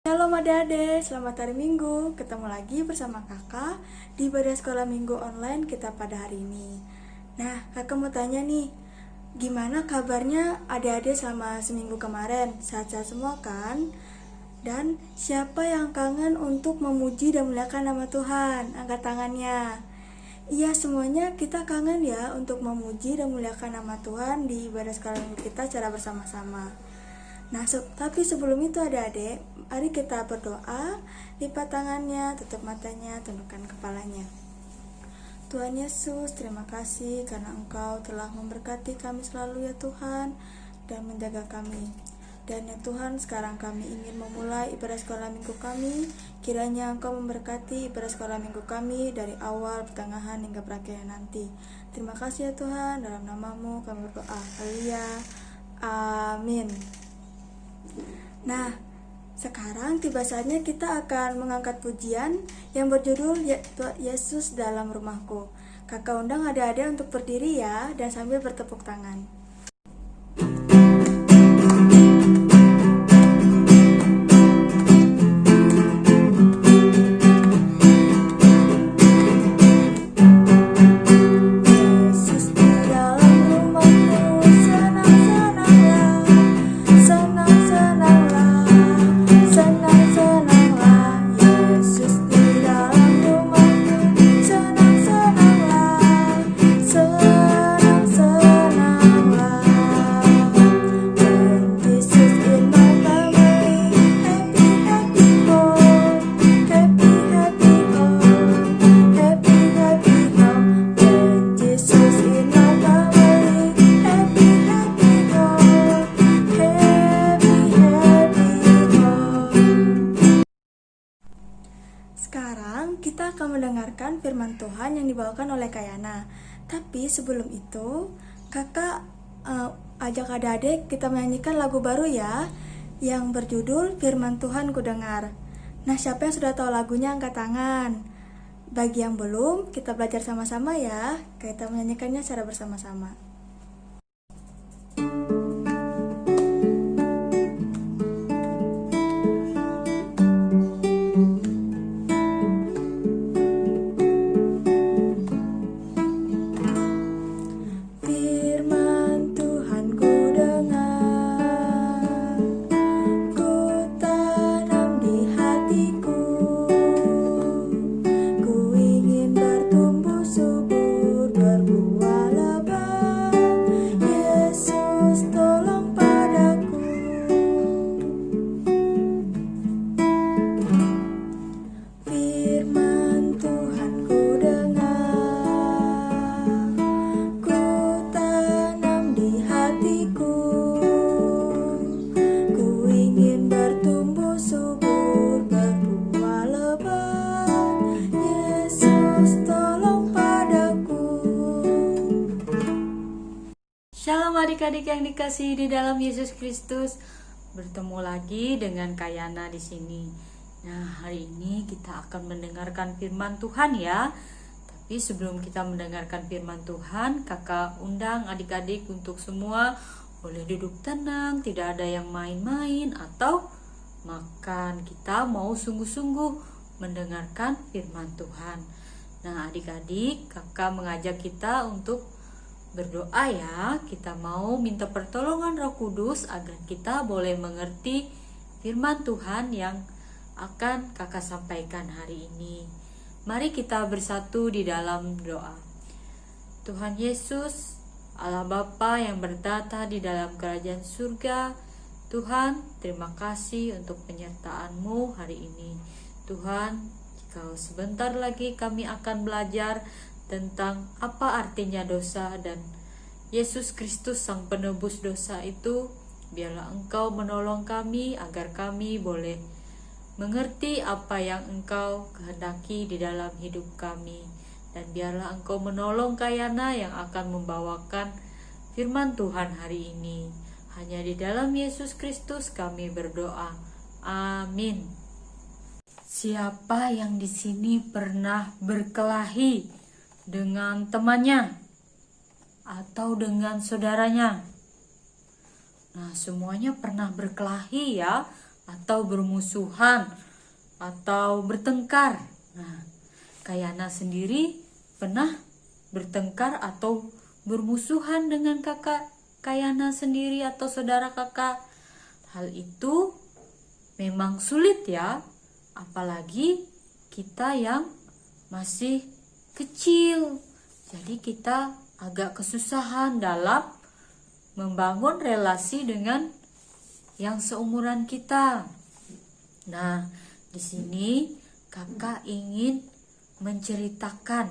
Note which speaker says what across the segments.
Speaker 1: Halo adik-adik, selamat hari Minggu. Ketemu lagi bersama kakak di ibadah sekolah minggu online kita pada hari ini. Nah, kakak mau tanya nih, gimana kabarnya adik-adik selama seminggu kemarin? Sehat-sehat semua kan? Dan siapa yang kangen untuk memuji dan memuliakan nama Tuhan? Angkat tangannya. Iya, semuanya kita kangen ya untuk memuji dan memuliakan nama Tuhan di ibadah sekolah minggu kita secara bersama-sama. Nah, tapi sebelum itu adik-adik, mari kita berdoa, lipat tangannya, tutup matanya, tundukkan kepalanya. Tuhan Yesus, terima kasih karena Engkau telah memberkati kami selalu ya Tuhan, dan menjaga kami. Dan ya Tuhan, sekarang kami ingin memulai ibadah sekolah minggu kami. Kiranya Engkau memberkati ibadah sekolah minggu kami dari awal, pertengahan, hingga berakhirnya nanti. Terima kasih ya Tuhan, dalam namamu kami berdoa. Haleluya. Amin. Nah, sekarang tiba saatnya kita akan mengangkat pujian yang berjudul Yesus dalam rumahku. Kakak undang adik-adik untuk berdiri ya, dan sambil bertepuk tangan. Sekarang kita akan mendengarkan firman Tuhan yang dibawakan oleh Kayana. Tapi sebelum itu, kakak ajak adik-adik kita menyanyikan lagu baru ya, yang berjudul Firman Tuhan Kudengar. Nah, siapa yang sudah tahu lagunya angkat tangan. Bagi yang belum, kita belajar sama-sama ya. Kita menyanyikannya secara bersama-sama.
Speaker 2: Shalom adik-adik yang dikasihi di dalam Yesus Kristus. Bertemu lagi dengan Kayana di sini. Nah, hari ini kita akan mendengarkan firman Tuhan ya. Tapi sebelum kita mendengarkan firman Tuhan, kakak undang adik-adik untuk semua boleh duduk tenang, tidak ada yang main-main atau makan. Kita mau sungguh-sungguh mendengarkan firman Tuhan. Nah, adik-adik, kakak mengajak kita untuk berdoa ya. Kita mau minta pertolongan Roh Kudus agar kita boleh mengerti firman Tuhan yang akan kakak sampaikan hari ini. Mari kita bersatu di dalam doa. Tuhan Yesus, Allah Bapa yang bertata di dalam kerajaan surga, Tuhan, terima kasih untuk penyertaan-Mu hari ini. Tuhan, jika sebentar lagi kami akan belajar tentang apa artinya dosa dan Yesus Kristus Sang Penebus dosa itu, biarlah Engkau menolong kami agar kami boleh mengerti apa yang Engkau kehendaki di dalam hidup kami. Dan biarlah Engkau menolong Kayana yang akan membawakan firman Tuhan hari ini. Hanya di dalam Yesus Kristus kami berdoa. Amin. Siapa yang di sini pernah berkelahi dengan temannya atau dengan saudaranya? Nah, semuanya pernah berkelahi ya, atau bermusuhan atau bertengkar. Nah, Kayana sendiri pernah bertengkar atau bermusuhan dengan kakak Kayana sendiri atau saudara kakak. Hal itu memang sulit ya, apalagi kita yang masih kecil. Jadi kita agak kesusahan dalam membangun relasi dengan yang seumuran kita. Nah, di sini kakak ingin menceritakan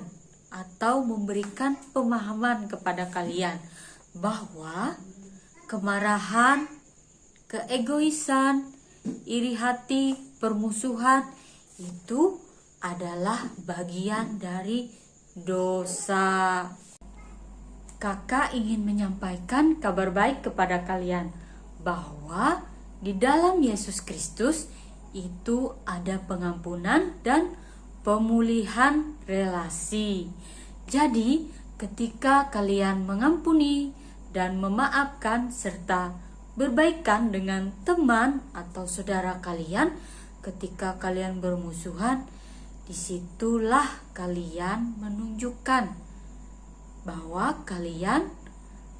Speaker 2: atau memberikan pemahaman kepada kalian bahwa kemarahan, keegoisan, iri hati, permusuhan itu adalah bagian dari dosa. Kakak ingin menyampaikan kabar baik kepada kalian bahwa di dalam Yesus Kristus itu ada pengampunan dan pemulihan relasi. Jadi, ketika kalian mengampuni dan memaafkan serta berbaikan dengan teman atau saudara kalian, ketika kalian bermusuhan, disitulah kalian menunjukkan bahwa kalian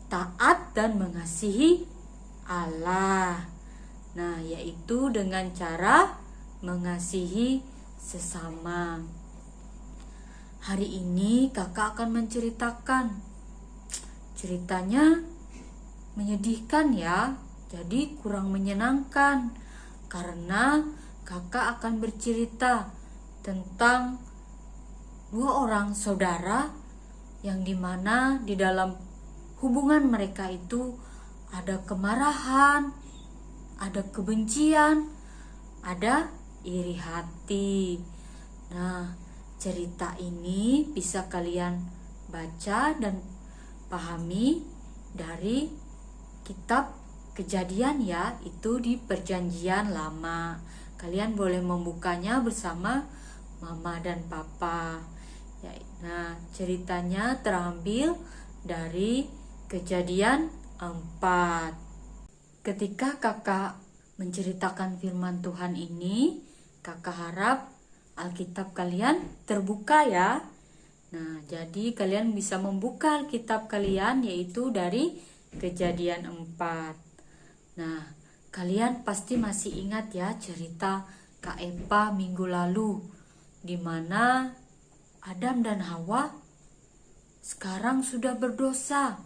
Speaker 2: taat dan mengasihi Allah. Nah, yaitu dengan cara mengasihi sesama. Hari ini kakak akan menceritakan. Ceritanya menyedihkan ya, jadi kurang menyenangkan karena kakak akan bercerita tentang dua orang saudara yang dimana di dalam hubungan mereka itu ada kemarahan, ada kebencian, ada iri hati. Nah, cerita ini bisa kalian baca dan pahami dari kitab Kejadian ya, itu di Perjanjian Lama. Kalian boleh membukanya bersama mama dan papa. Ya, nah, ceritanya terambil dari Kejadian 4. Ketika kakak menceritakan firman Tuhan ini, kakak harap Alkitab kalian terbuka ya. Nah, jadi kalian bisa membuka Alkitab kalian yaitu dari Kejadian 4. Nah, kalian pasti masih ingat ya cerita Kak Epa minggu lalu, di mana Adam dan Hawa sekarang sudah berdosa.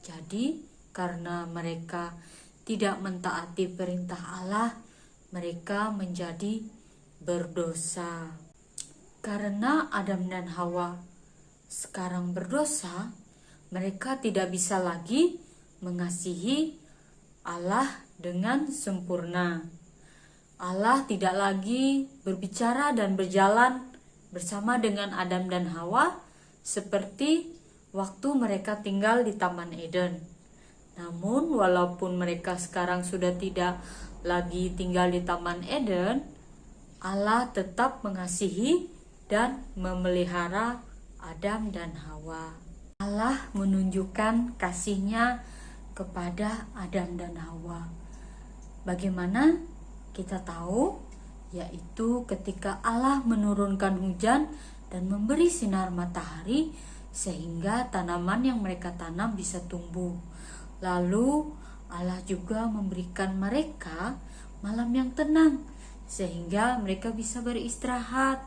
Speaker 2: Jadi, karena mereka tidak mentaati perintah Allah, mereka menjadi berdosa. Karena Adam dan Hawa sekarang berdosa, mereka tidak bisa lagi mengasihi Allah dengan sempurna. Allah tidak lagi berbicara dan berjalan bersama dengan Adam dan Hawa seperti waktu mereka tinggal di Taman Eden. Namun walaupun mereka sekarang sudah tidak lagi tinggal di Taman Eden, Allah tetap mengasihi dan memelihara Adam dan Hawa. Allah menunjukkan kasih-Nya kepada Adam dan Hawa. Bagaimana kita tahu? Yaitu ketika Allah menurunkan hujan dan memberi sinar matahari sehingga tanaman yang mereka tanam bisa tumbuh. Lalu Allah juga memberikan mereka malam yang tenang sehingga mereka bisa beristirahat.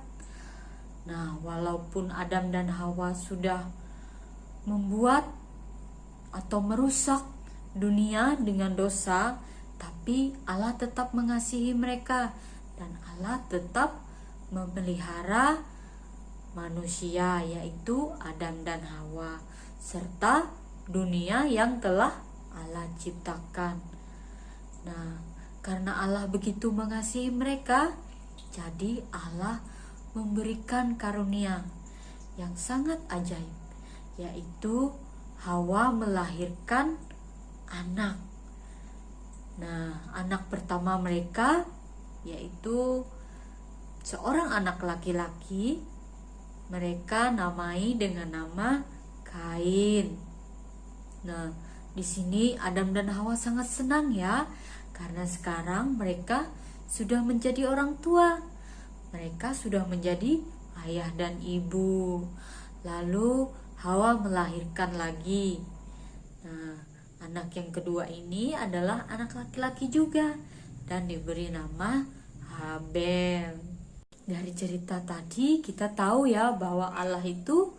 Speaker 2: Nah, walaupun Adam dan Hawa sudah membuat atau merusak dunia dengan dosa, tapi Allah tetap mengasihi mereka dan Allah tetap memelihara manusia, yaitu Adam dan Hawa, serta dunia yang telah Allah ciptakan. Nah, karena Allah begitu mengasihi mereka, jadi Allah memberikan karunia yang sangat ajaib, yaitu Hawa melahirkan anak. Nah, anak pertama mereka yaitu seorang anak laki-laki. Mereka namai dengan nama Kain. Nah, di sini Adam dan Hawa sangat senang ya, karena sekarang mereka sudah menjadi orang tua. Mereka sudah menjadi ayah dan ibu. Lalu Hawa melahirkan lagi. Nah, anak yang kedua ini adalah anak laki-laki juga dan diberi nama Habel. Dari cerita tadi kita tahu ya bahwa Allah itu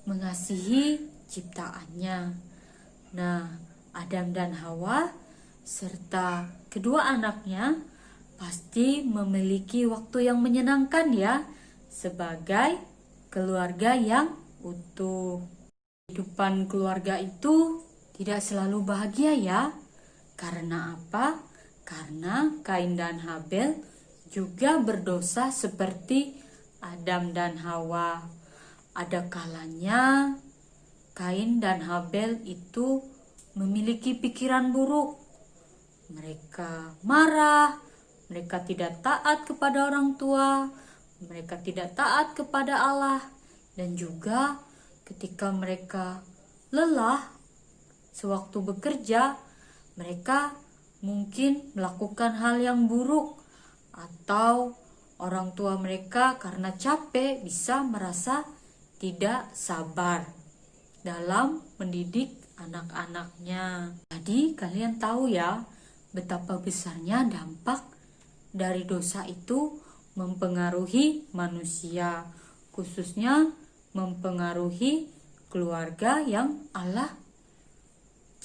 Speaker 2: mengasihi ciptaannya. Nah, Adam dan Hawa serta kedua anaknya pasti memiliki waktu yang menyenangkan ya, sebagai keluarga yang utuh. Kehidupan keluarga itu tidak selalu bahagia ya. Karena apa? Karena Kain dan Habel juga berdosa seperti Adam dan Hawa. Ada kalanya Kain dan Habel itu memiliki pikiran buruk. Mereka marah, mereka tidak taat kepada orang tua, mereka tidak taat kepada Allah, dan juga ketika mereka lelah sewaktu bekerja, mereka mungkin melakukan hal yang buruk, atau orang tua mereka karena capek bisa merasa tidak sabar dalam mendidik anak-anaknya. Jadi kalian tahu ya betapa besarnya dampak dari dosa itu mempengaruhi manusia, khususnya mempengaruhi keluarga yang Allah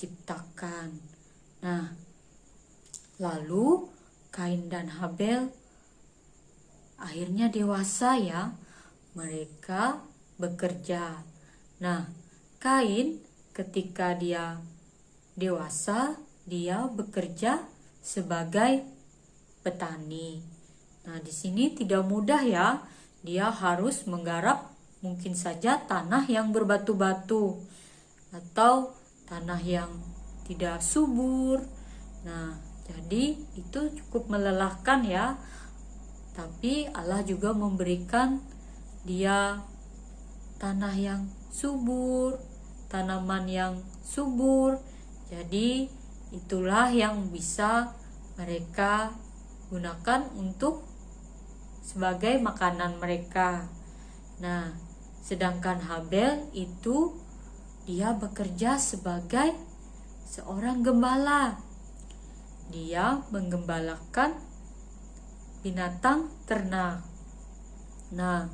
Speaker 2: ciptakan. Nah, lalu Kain dan Habel akhirnya dewasa ya, mereka bekerja. Nah, Kain ketika dia dewasa, dia bekerja sebagai petani. Nah, di sini tidak mudah ya. Dia harus menggarap mungkin saja tanah yang berbatu-batu atau tanah yang tidak subur. Nah, jadi itu cukup melelahkan ya. Tapi Allah juga memberikan dia tanah yang subur, tanaman yang subur. Jadi itulah yang bisa mereka gunakan untuk sebagai makanan mereka. Nah, sedangkan Habel itu dia bekerja sebagai seorang gembala. Dia menggembalakan binatang ternak. Nah,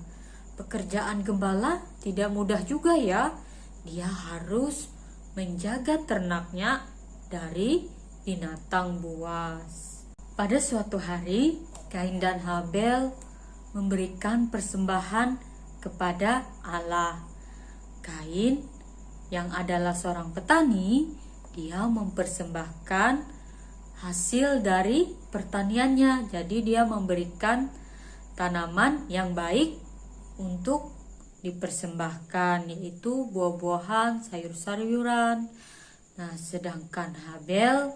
Speaker 2: pekerjaan gembala tidak mudah juga ya. Dia harus menjaga ternaknya dari binatang buas. Pada suatu hari, Kain dan Habel memberikan persembahan kepada Allah. Kain yang adalah seorang petani, dia mempersembahkan hasil dari pertaniannya. Jadi dia memberikan tanaman yang baik untuk dipersembahkan, yaitu buah-buahan, sayur-sayuran. Nah, sedangkan Habel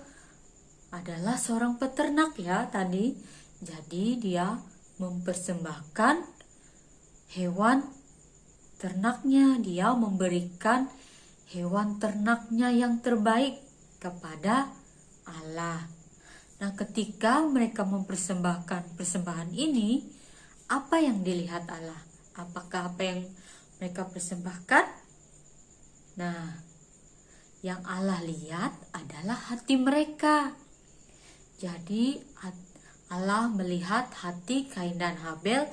Speaker 2: adalah seorang peternak ya tadi. Jadi dia mempersembahkan hewan ternaknya, dia memberikan hewan ternaknya yang terbaik kepada Allah. Nah, ketika mereka mempersembahkan persembahan ini, apa yang dilihat Allah? Apakah apa yang mereka persembahkan? Nah, yang Allah lihat adalah hati mereka. Jadi Allah melihat hati Kain dan Habel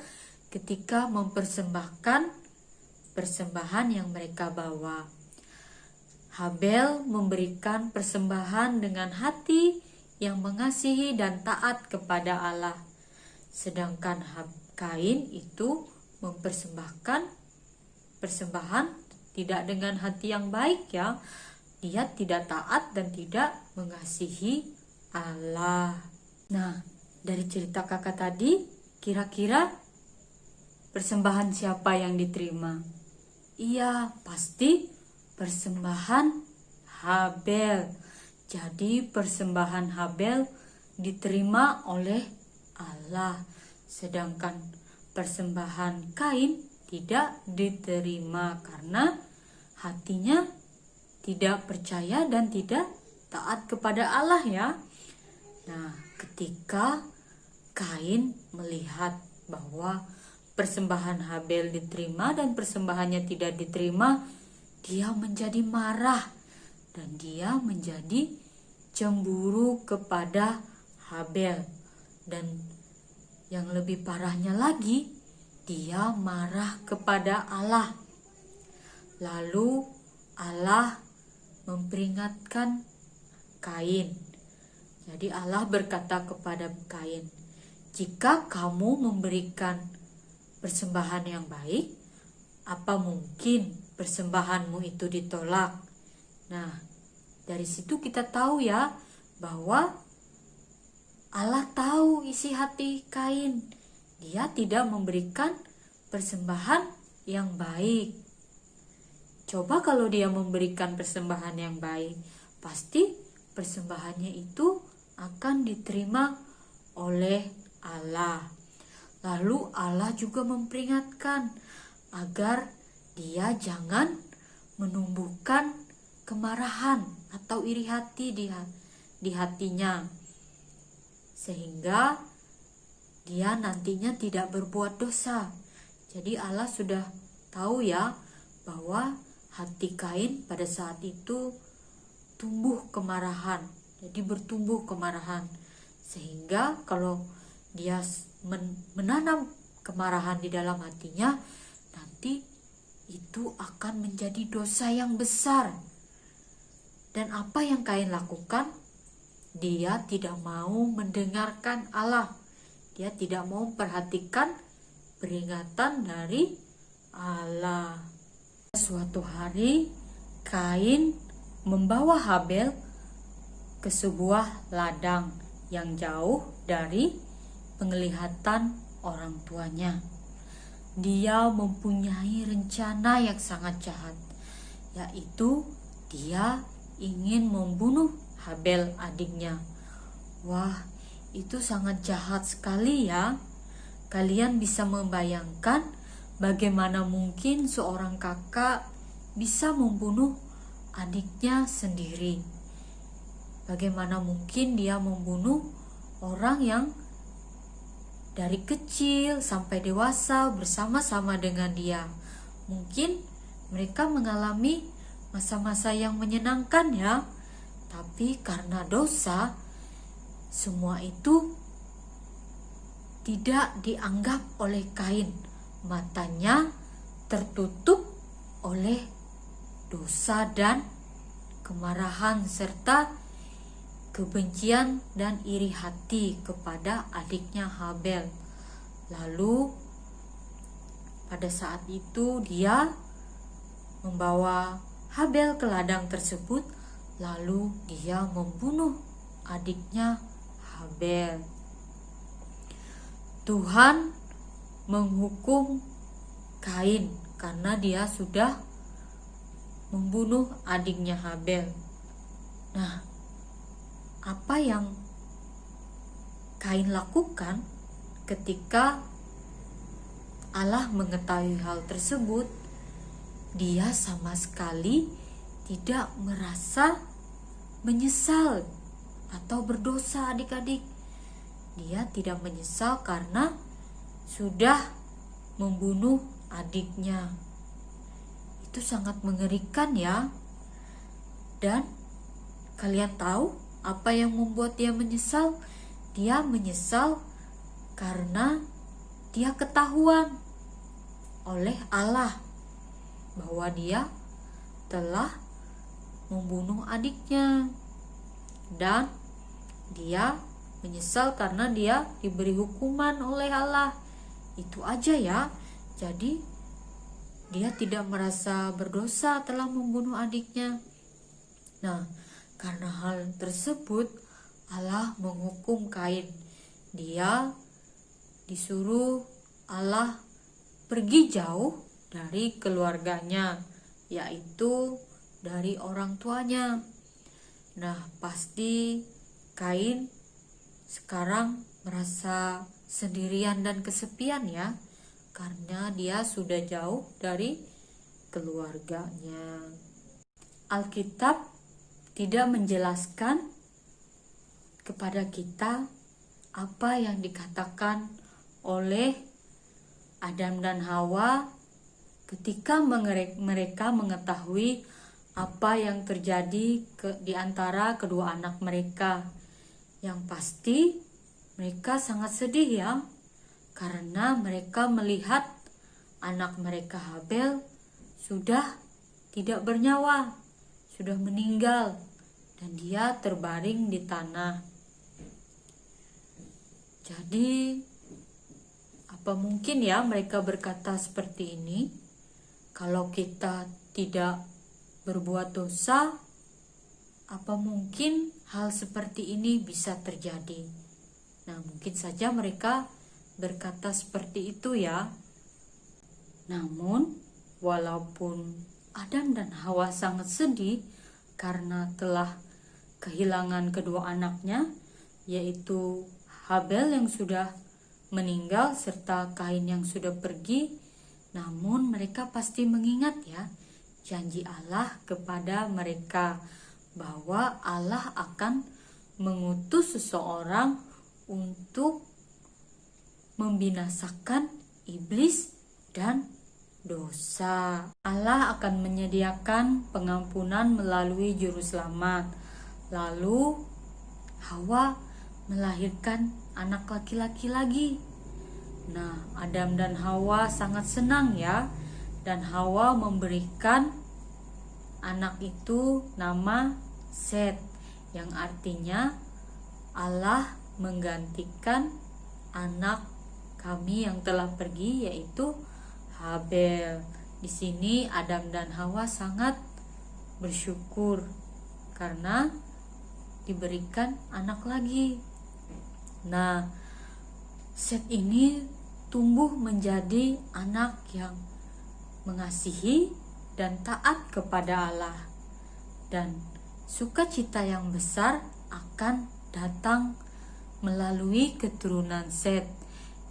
Speaker 2: ketika mempersembahkan persembahan yang mereka bawa. Habel memberikan persembahan dengan hati yang mengasihi dan taat kepada Allah. Sedangkan Kain itu mempersembahkan persembahan tidak dengan hati yang baik ya. Dia tidak taat dan tidak mengasihi Allah. Nah, dari cerita kakak tadi, kira-kira persembahan siapa yang diterima? Iya, pasti persembahan Habel. Jadi persembahan Habel diterima oleh Allah, sedangkan persembahan Kain tidak diterima karena hatinya tidak percaya dan tidak taat kepada Allah ya. Nah, ketika Kain melihat bahwa persembahan Habel diterima dan persembahannya tidak diterima, dia menjadi marah dan dia menjadi cemburu kepada Habel. Dan yang lebih parahnya lagi, dia marah kepada Allah. Lalu Allah memperingatkan Kain. Jadi Allah berkata kepada Kain, "Jika kamu memberikan persembahan yang baik, apa mungkin persembahanmu itu ditolak?" Nah, dari situ kita tahu ya bahwa Allah tahu isi hati Kain. Dia tidak memberikan persembahan yang baik. Coba kalau dia memberikan persembahan yang baik, pasti persembahannya itu akan diterima oleh Allah. Lalu Allah juga memperingatkan agar dia jangan menumbuhkan kemarahan atau iri hati di hatinya, sehingga dia nantinya tidak berbuat dosa. Jadi Allah sudah tahu ya bahwa hati Kain pada saat itu tumbuh kemarahan. Jadi bertumbuh kemarahan, sehingga kalau dia menanam kemarahan di dalam hatinya, nanti itu akan menjadi dosa yang besar. Dan apa yang Kain lakukan? Dia tidak mau mendengarkan Allah. Dia tidak mau memperhatikan peringatan dari Allah. Suatu hari Kain membawa Habel ke sebuah ladang yang jauh dari penglihatan orang tuanya. Dia mempunyai rencana yang sangat jahat, yaitu dia ingin membunuh Habel adiknya. Wah, itu sangat jahat sekali ya. Kalian bisa membayangkan bagaimana mungkin seorang kakak bisa membunuh adiknya sendiri. Bagaimana mungkin dia membunuh orang yang dari kecil sampai dewasa bersama-sama dengan dia. Mungkin mereka mengalami masa-masa yang menyenangkan ya. Tapi karena dosa, semua itu tidak dianggap oleh Kain. Matanya tertutup oleh dosa dan kemarahan serta kebencian dan iri hati kepada adiknya Habel. Lalu pada saat itu dia membawa Habel ke ladang tersebut, lalu dia membunuh adiknya Habel. Tuhan menghukum Kain karena dia sudah membunuh adiknya Habel. Nah, apa yang Kain lakukan ketika Allah mengetahui hal tersebut? Dia sama sekali tidak merasa menyesal atau berdosa adik-adik. Dia tidak menyesal karena sudah membunuh adiknya. Itu sangat mengerikan ya. Dan kalian tahu apa yang membuat dia menyesal? Dia menyesal karena dia ketahuan oleh Allah bahwa dia telah membunuh adiknya. Dan dia menyesal karena dia diberi hukuman oleh Allah. Itu aja ya. Jadi dia tidak merasa berdosa telah membunuh adiknya. Nah, karena hal tersebut Allah menghukum Kain. Dia disuruh Allah pergi jauh dari keluarganya, yaitu dari orang tuanya. Nah, pasti Kain sekarang merasa sendirian dan kesepian ya, karena dia sudah jauh dari keluarganya. Alkitab tidak menjelaskan kepada kita apa yang dikatakan oleh Adam dan Hawa ketika mereka mengetahui apa yang terjadi di antara kedua anak mereka. Yang pasti mereka sangat sedih ya, karena mereka melihat anak mereka Habel sudah tidak bernyawa, sudah meninggal, dan dia terbaring di tanah. Jadi, apa mungkin ya mereka berkata seperti ini? Kalau kita tidak berbuat dosa, apa mungkin hal seperti ini bisa terjadi? Nah, mungkin saja mereka berkata seperti itu ya. Namun, walaupun Adam dan Hawa sangat sedih karena telah kehilangan kedua anaknya, yaitu Habel yang sudah meninggal serta Kain yang sudah pergi, namun mereka pasti mengingat ya janji Allah kepada mereka bahwa Allah akan mengutus seseorang untuk membinasakan iblis dan dosa. Allah akan menyediakan pengampunan melalui juru selamat. Lalu Hawa melahirkan anak laki-laki lagi. Nah, Adam dan Hawa sangat senang ya, dan Hawa memberikan anak itu nama Set, yang artinya Allah menggantikan anak kami yang telah pergi, yaitu Habel. Di sini Adam dan Hawa sangat bersyukur karena diberikan anak lagi. Nah, Set ini tumbuh menjadi anak yang mengasihi dan taat kepada Allah, dan sukacita yang besar akan datang melalui keturunan Set,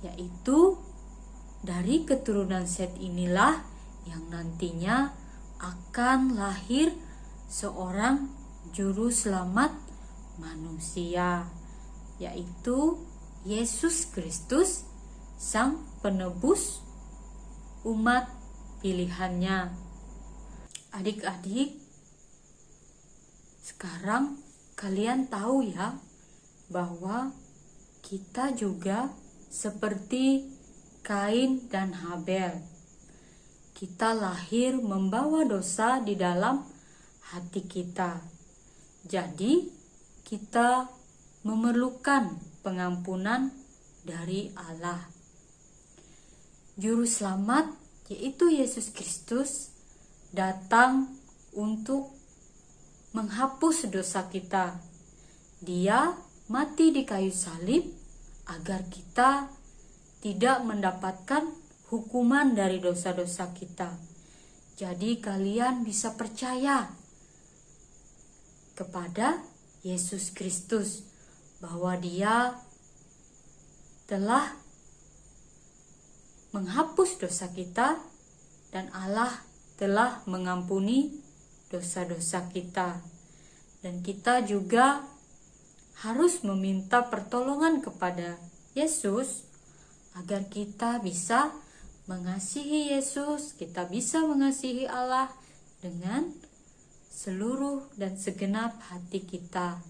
Speaker 2: yaitu dari keturunan Set inilah yang nantinya akan lahir seorang juru selamat manusia, yaitu Yesus Kristus, Sang Penebus umat pilihannya. Adik-adik, sekarang kalian tahu ya bahwa kita juga seperti Kain dan Habel. Kita lahir membawa dosa di dalam hati kita. Jadi, kita memerlukan pengampunan dari Allah. Juru selamat, yaitu Yesus Kristus, datang untuk menghapus dosa kita. Dia mati di kayu salib agar kita tidak mendapatkan hukuman dari dosa-dosa kita. Jadi kalian bisa percaya kepada Yesus Kristus bahwa Dia telah menghapus dosa kita dan Allah telah mengampuni dosa-dosa kita. Dan kita juga harus meminta pertolongan kepada Yesus agar kita bisa mengasihi Yesus, kita bisa mengasihi Allah dengan seluruh dan segenap hati kita.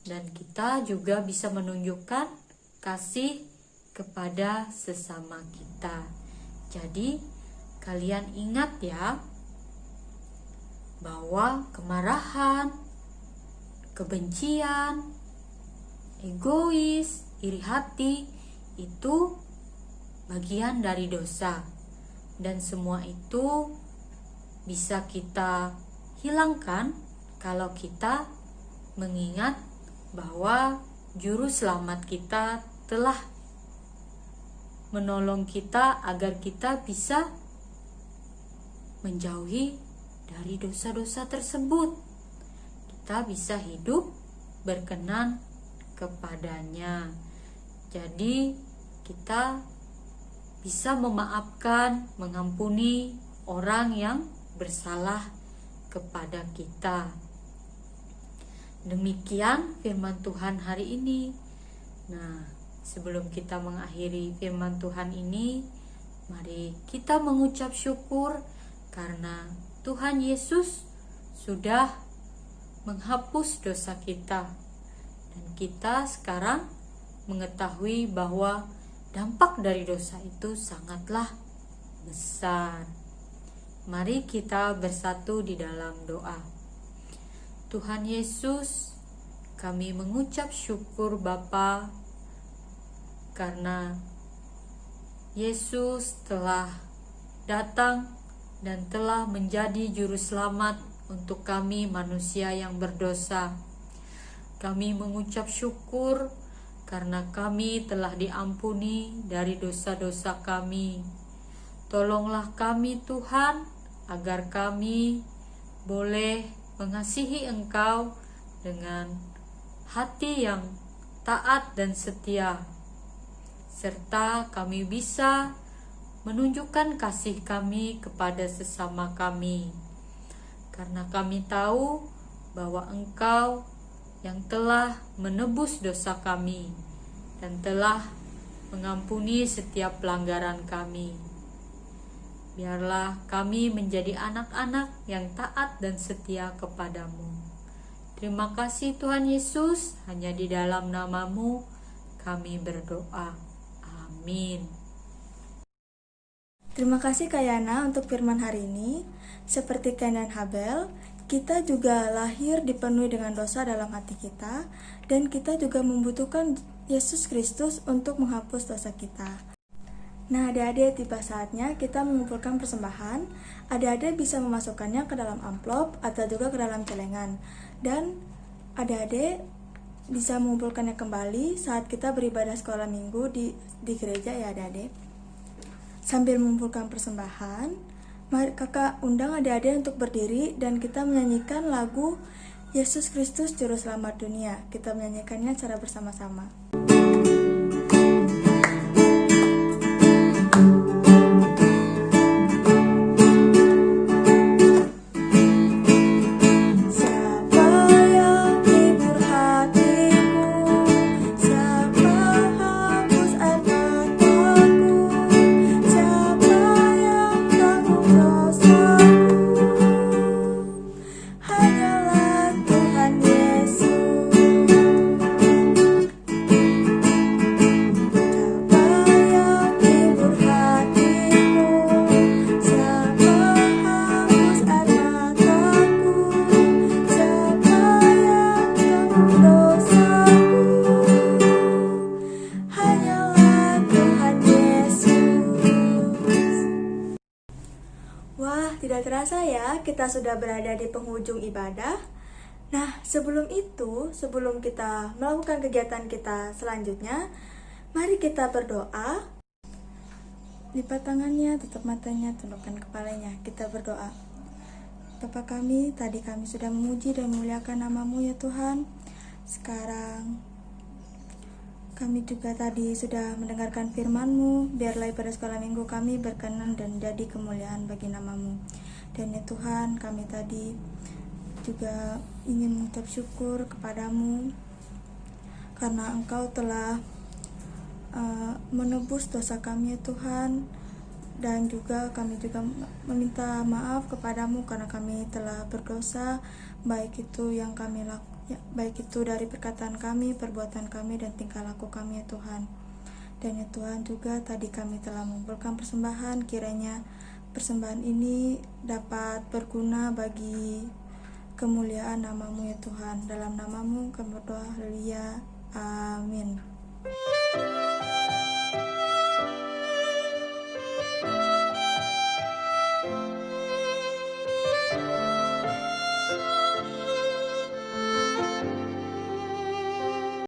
Speaker 2: Dan kita juga bisa menunjukkan kasih kepada sesama kita. Jadi, kalian ingat ya bahwa kemarahan, kebencian, egois, iri hati itu bagian dari dosa, dan semua itu bisa kita hilangkan kalau kita mengingat bahwa juru selamat kita telah menolong kita agar kita bisa menjauhi dari dosa-dosa tersebut. Kita bisa hidup berkenan kepadanya. Jadi kita bisa memaafkan, mengampuni orang yang bersalah kepada kita. Demikian firman Tuhan hari ini. Nah, sebelum kita mengakhiri firman Tuhan ini, mari kita mengucap syukur karena Tuhan Yesus sudah menghapus dosa kita. Dan kita sekarang mengetahui bahwa dampak dari dosa itu sangatlah besar. Mari kita bersatu di dalam doa. Tuhan Yesus, kami mengucap syukur Bapa karena Yesus telah datang dan telah menjadi juru selamat untuk kami manusia yang berdosa. Kami mengucap syukur karena kami telah diampuni dari dosa-dosa kami. Tolonglah kami Tuhan agar kami boleh mengasihi Engkau dengan hati yang taat dan setia, serta kami bisa menunjukkan kasih kami kepada sesama kami, karena kami tahu bahwa Engkau yang telah menebus dosa kami dan telah mengampuni setiap pelanggaran kami. Biarlah kami menjadi anak-anak yang taat dan setia kepadamu. Terima kasih Tuhan Yesus, hanya di dalam nama-Mu kami berdoa. Amin.
Speaker 1: Terima kasih Kak Yana untuk firman hari ini. Seperti Kain dan Habel, kita juga lahir dipenuhi dengan dosa dalam hati kita, dan kita juga membutuhkan Yesus Kristus untuk menghapus dosa kita. Nah, adik-adik, tiba saatnya kita mengumpulkan persembahan. Adik-adik bisa memasukkannya ke dalam amplop atau juga ke dalam celengan. Dan adik-adik bisa mengumpulkannya kembali saat kita beribadah sekolah minggu di gereja ya adik-adik. Sambil mengumpulkan persembahan, mari kakak undang adik-adik untuk berdiri dan kita menyanyikan lagu Yesus Kristus Juru Selamat Dunia. Kita menyanyikannya secara bersama-sama. Tidak terasa ya, kita sudah berada di penghujung ibadah. Nah, sebelum kita melakukan kegiatan kita selanjutnya, mari kita berdoa. Lipat tangannya, tutup matanya, tundukkan kepalanya. Kita berdoa. Bapa kami, tadi kami sudah memuji dan memuliakan nama-Mu ya Tuhan. Sekarang kami juga tadi sudah mendengarkan firman-Mu. Biarlah pada sekolah minggu kami berkenan dan jadi kemuliaan bagi nama-Mu. Dan ya Tuhan, kami tadi juga ingin mengucap syukur kepadamu karena Engkau telah menebus dosa kami ya Tuhan. Dan juga kami juga meminta maaf kepadamu karena kami telah berdosa, baik itu dari perkataan kami, perbuatan kami, dan tingkah laku kami ya Tuhan. Dan ya Tuhan, juga tadi kami telah mengumpulkan persembahan, kiranya persembahan ini dapat berguna bagi kemuliaan nama-Mu ya Tuhan. Dalam nama-Mu kami berdoa, haleluya, amin.